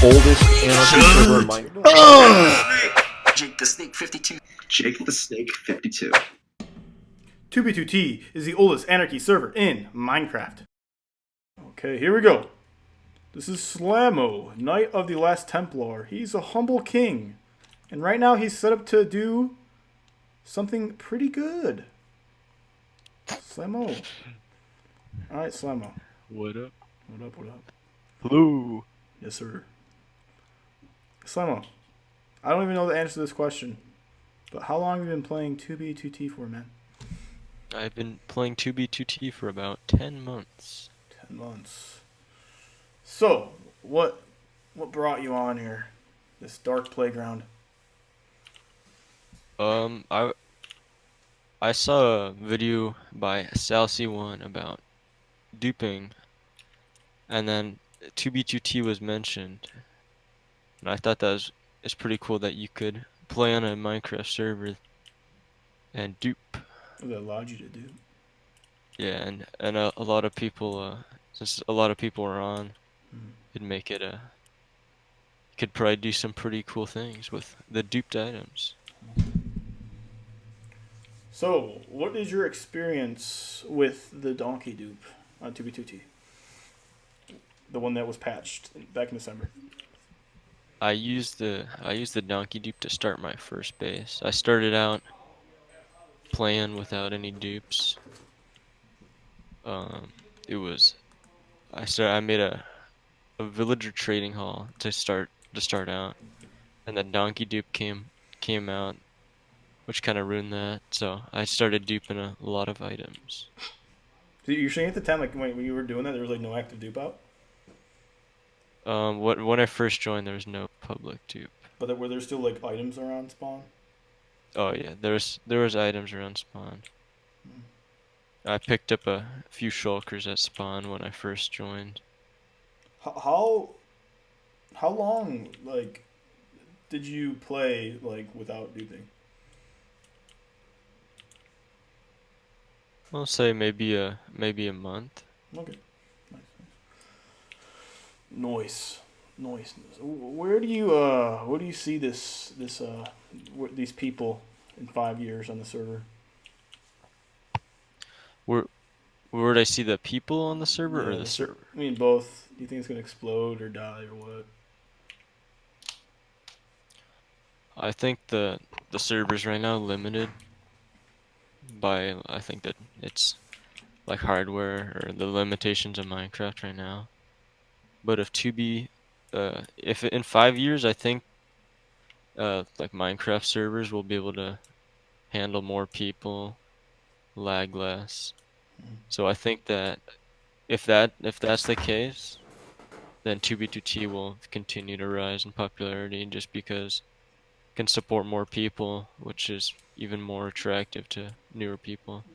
oldest anarchy server in Minecraft. Jake the Snake 52. Jake the Snake 52. 2B2T is the oldest anarchy server in Minecraft. Okay, here we go. This is Slamo, Knight of the Last Templar. He's a humble king. And right now he's set up to do something pretty good. Slamo. Alright, Slamo. What up? What up, what up? Hello. Yes, sir. Slamo, I don't even know the answer to this question, but how long have you been playing 2B2T for, man? I've been playing 2B2T for about 10 months. 10 months. So, what brought you on here? This dark playground? I saw a video by Salcy1 about duping, and then 2B2T was mentioned, and I thought it's pretty cool that you could play on a Minecraft server and dupe. That allowed you to do. Yeah, and a lot of people, since a lot of people are on, it'd make it could probably do some pretty cool things with the duped items. So, what is your experience with the donkey dupe on 2B2T? The one that was patched back in December. I used the donkey dupe to start my first base. I started out playing without any dupes. I made a villager trading hall to start out, and the donkey dupe came out, which kind of ruined that. So I started duping a lot of items. So you're saying at the time, like when you were doing that, there was like no active dupe out? When I first joined, there was no public dupe. But were there still like items around spawn? Oh yeah, there was items around spawn. I picked up a few shulkers at spawn when I first joined. How long like did you play like without duping? I'll say maybe a month. Okay, nice. Where do you see these people in 5 years on the server? Where would I see the people on the server or the server? I mean, both. Do you think it's gonna explode or die or what? I think the server's right now limited by, I think that it's like hardware or the limitations of Minecraft right now. But if in 5 years, I think like Minecraft servers will be able to handle more people, lag less. So I think that if that's the case, then 2B2T will continue to rise in popularity just because it can support more people, which is even more attractive to newer people.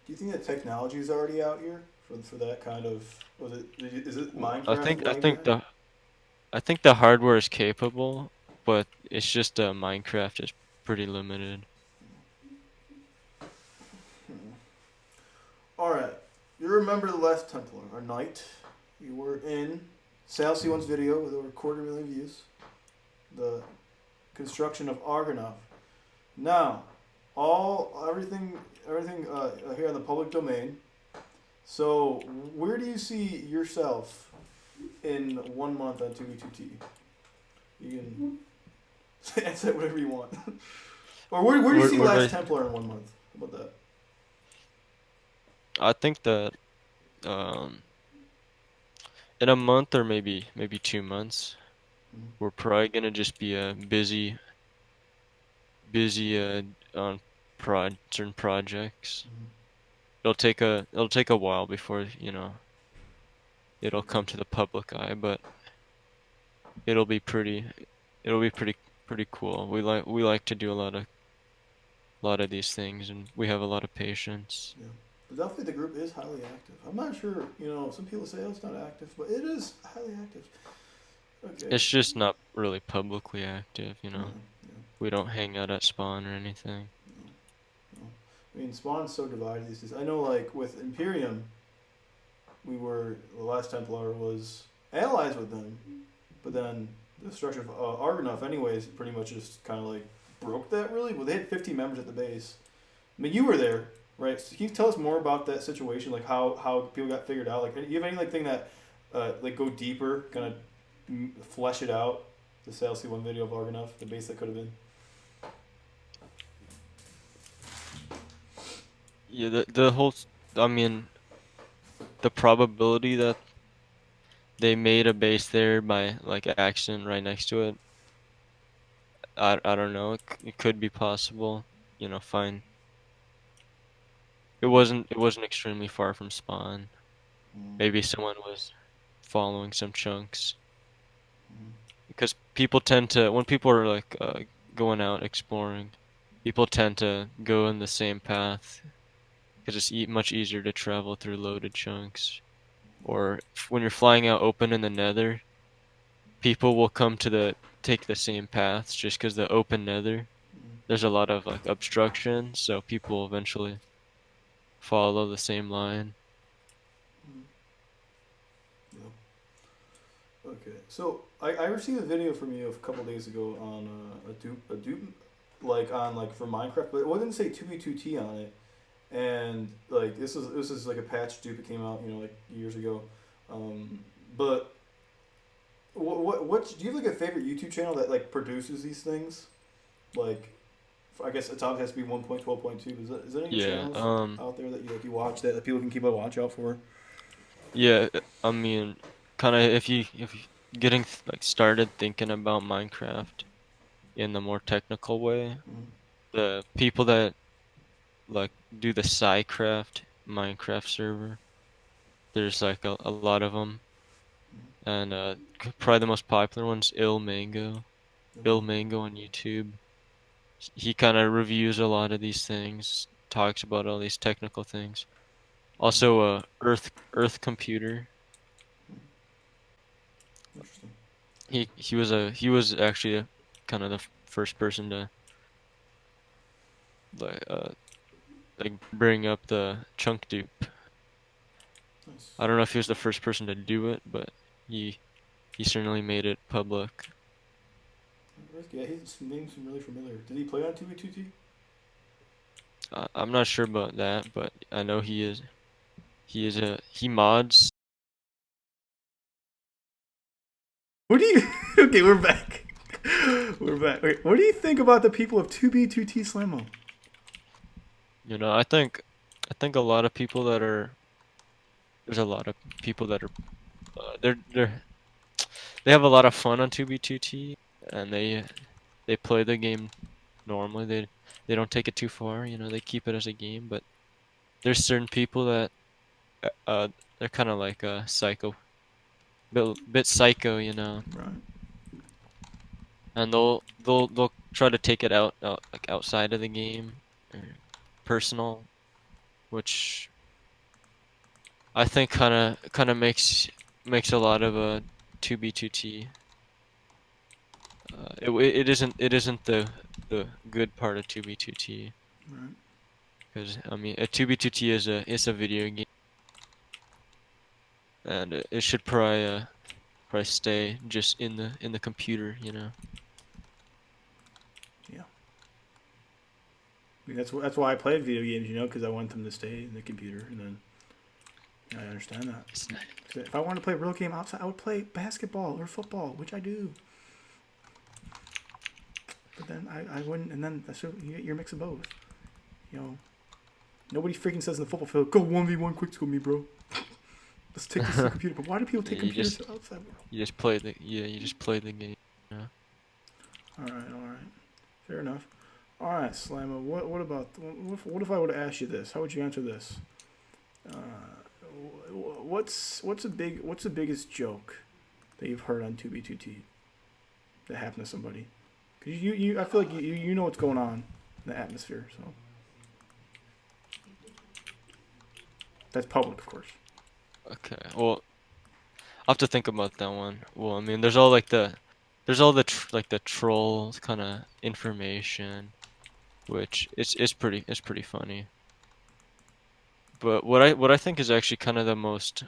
Do you think that technology is already out here for that kind of? Is it Minecraft? I think the hardware is capable, but it's just Minecraft is pretty limited. All right, you remember the last Templar, our knight? You were in Salcy1's video with over 250,000 views. The construction of Argonaut. Now, everything here in the public domain. So, where do you see yourself in 1 month on 2B2T? You can answer whatever you want. Or where do you see Last Templar in 1 month? How about that? I think that in a month or maybe 2 months, we're probably gonna just be busy on certain projects. It'll take a while before it'll come to the public eye, but it'll be pretty cool. We like to do a lot of these things, and we have a lot of patience. Yeah. But definitely the group is highly active. I'm not sure, some people say it's not active, but it is highly active. Okay. It's just not really publicly active, Yeah. We don't hang out at spawn or anything. No. I mean, Spawn's so divided these days. I know, like, with Imperium, the last Templar was allies with them, but then the structure of Argonaut, anyways, pretty much just kind of like broke that really. Well, they had 15 members at the base. I mean, you were there, right? So can you tell us more about that situation, like how people got figured out? Like, do you have any like thing that like go deeper, kind of flesh it out? The SailC1 video of Argonaut, the base that could have been. Yeah, the whole, I mean, the probability that they made a base there by like accident right next to it, I don't know. It could be possible. You know, fine. It wasn't extremely far from spawn. Maybe someone was following some chunks. Because people tend to, when people are like going out exploring, people tend to go in the same path because it's much easier to travel through loaded chunks. Or when you're flying out open in the nether, people will come to take the same paths just because the open nether, there's a lot of like obstruction, so people eventually follow the same line. Okay, so I received a video from you a couple days ago on a dupe, like on like for Minecraft, but it wouldn't say 2b2t on it, and like this is like a patch dupe that came out, you know, like years ago, but what do you have like a favorite YouTube channel that like produces these things, like I guess the top has to be 1.12.2. Is there any Yeah, channels out there that you watch that people can keep a watch out for? yeah, I mean, kind of if you getting like started thinking about Minecraft in the more technical way, Mm-hmm. the people that like do the SciCraft Minecraft server, there's like a lot of them, and probably the most popular one's Ill Mango on YouTube. He kind of reviews a lot of these things, talks about all these technical things. Also, Earth Computer. Interesting. He was actually kind of the first person to like bring up the chunk dupe. Nice. I don't know if he was the first person to do it, but he he certainly made it public. Yeah, his name's really familiar. Did he play on 2v2t? I'm not sure about that, but I know he mods. What do you? Okay, we're back. We're back. Wait, what do you think about the people of 2b2t Slamo? You know, I think a lot of people that are there's a lot of people that are they have a lot of fun on 2b2t, and they play the game normally. They don't take it too far, you know, they keep it as a game, but there's certain people that they're kind of like psycho, bit psycho, you know, Right. and they'll try to take it out like outside of the game or personal, which I think kind of makes a lot of a 2b2t. It isn't the good part of 2b2t, Right. because I mean a 2b2t is a video game, and it should probably stay just in the computer, you know. Yeah. I mean, that's why I played video games, you know, because I want them to stay in the computer, and then I understand that. It's not, 'Cause if I wanted to play a real game outside, I would play basketball or football, which I do. But then I wouldn't, and then so you get your mix of both. You know, nobody freaking says in the football field, "Go 1v1 quick scope me, bro." Let's take this to the computer. But why do people take Yeah, you computers just to outside world? you just play the game. You know? All right, fair enough. All right, Slamo. What about what if I would have asked you this? How would you answer this? What's the biggest joke that you've heard on 2b2t that happened to somebody? Cause I feel like you know what's going on in the atmosphere, so that's public, of course. Okay. Well, I'll have to think about that one. Well, I mean, there's all the troll kind of information, which it's pretty funny. But what I think is actually kind of the most,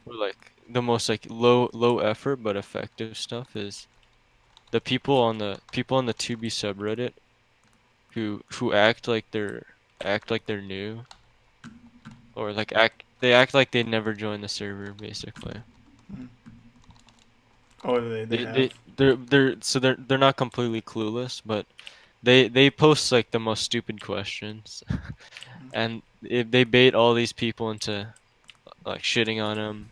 or like the most like low effort but effective stuff is the people on the 2B subreddit who act like they're new, or like act like they never joined the server basically. Oh, they have. They're not completely clueless, but they post like the most stupid questions, and if they bait all these people into like shitting on them,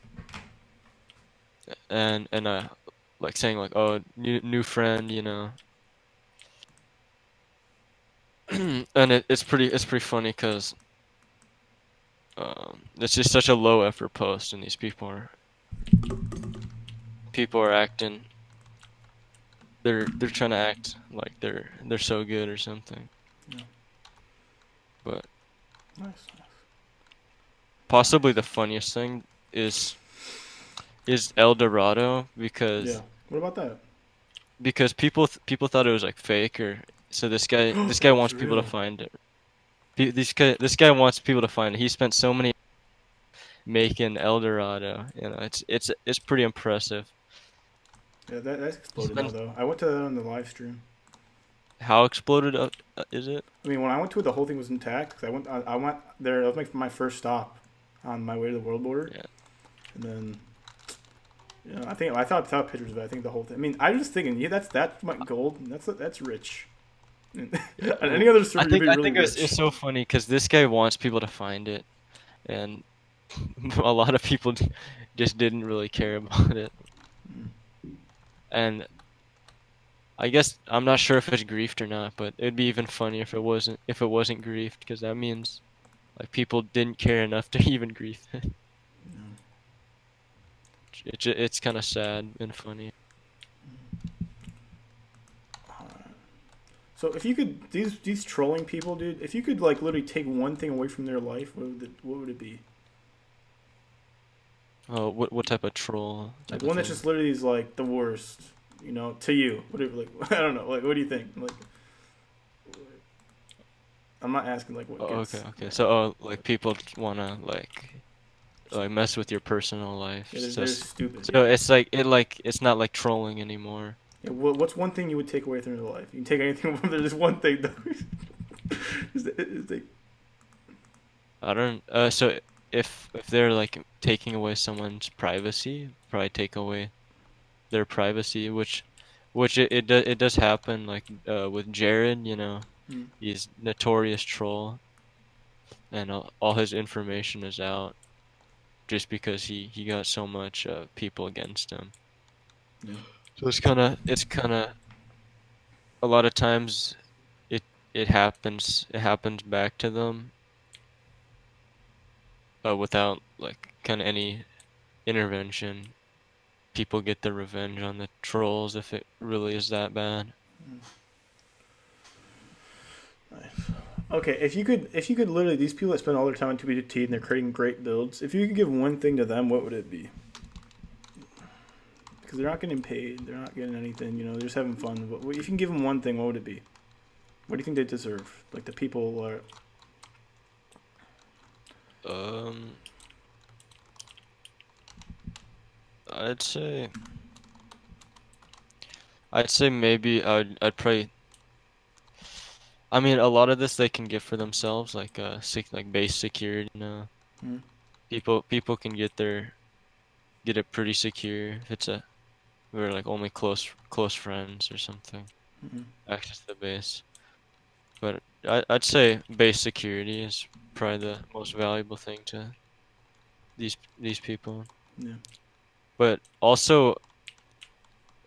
and like saying like, oh, new friend, you know. And it's pretty funny because it's just such a low effort post, and these people are acting, they're trying to act like they're so good or something. Yeah. But Nice. possibly the funniest thing is El Dorado, Yeah. What about that? because people thought it was like fake, or so this guy It's wants people to real. find it. This guy wants people to find it. He spent so many making El Dorado. You know, it's pretty impressive. Yeah, that's He's exploded now been though. I went to that on the live stream. How exploded up is it? I mean, when I went to it, the whole thing was intact. 'Cause I went there. That was my first stop on my way to the world border, Yeah. and then I thought pictures of it. I think the whole thing. I mean, I was just thinking, yeah, that's my gold. That's rich. On Yeah. any other server, you'd be I really think it's rich. so funny because this guy wants people to find it, and a lot of people just didn't really care about it. And I guess I'm not sure if it's griefed or not, but it'd be even funnier if it wasn't griefed, because that means like people didn't care enough to even grief it. It's kind of sad and funny. So if you could these trolling people, dude, if you could like literally take one thing away from their life, what would it be? Oh, what type of troll Like type of one that's thing? just literally is like the worst, to you. Whatever, like I don't know. Like what do you think? Like I'm not asking like what Oh, gets. okay. So, like people wanna like mess with your personal life. Yeah, they're stupid. So it's not like trolling anymore. Yeah, what's one thing you would take away from their life? You can take anything from there. There's one thing though. Is they, I don't. So if they're like taking away someone's privacy, probably take away their privacy, which it does happen. Like with Jared, you know, hmm, he's notorious troll, and all his information is out just because he got so much people against him. yeah. So it's kind of a lot of times it it happens back to them, without like kind of any intervention. People get their revenge on the trolls if it really is that bad. Nice. Okay, if you could literally these people that spend all their time on 2B2T and they're creating great builds, if you could give one thing to them, what would it be? Because they're not getting paid, they're not getting anything, they're just having fun. But if you can give them one thing, what would it be? What do you think they deserve? Like the people are. Um, I'd say I'd say maybe I'd probably. I mean, a lot of this they can get for themselves, like like base security. You know, Hmm, people can get it pretty secure if we're like only close friends or something. hmm, Access to the base. But I'd say base security is probably the most valuable thing to these people. yeah. But also,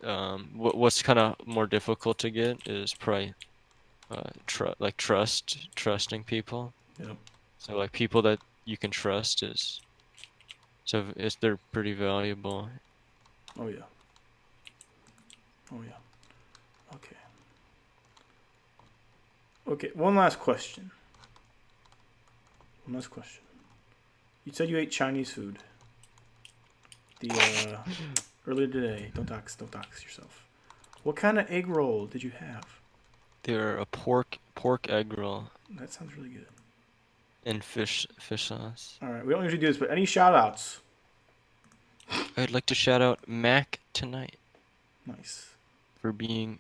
what's kind of more difficult to get is probably trusting people. Yep. So like people that you can trust they're pretty valuable. Oh yeah. Oh yeah. Okay. Okay. One last question. One last question. You said you ate Chinese food. The earlier today. Don't dox yourself. What kind of egg roll did you have? They're a pork egg roll That sounds really good. and fish sauce. All right. We don't usually do this, but any shout outs? I'd like to shout out Mac tonight Nice. for being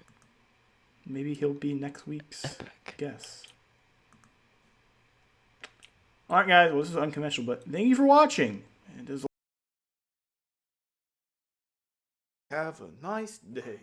Maybe he'll be next week's epic. guest. Alright guys, well this is unconventional, but thank you for watching. And have a nice day.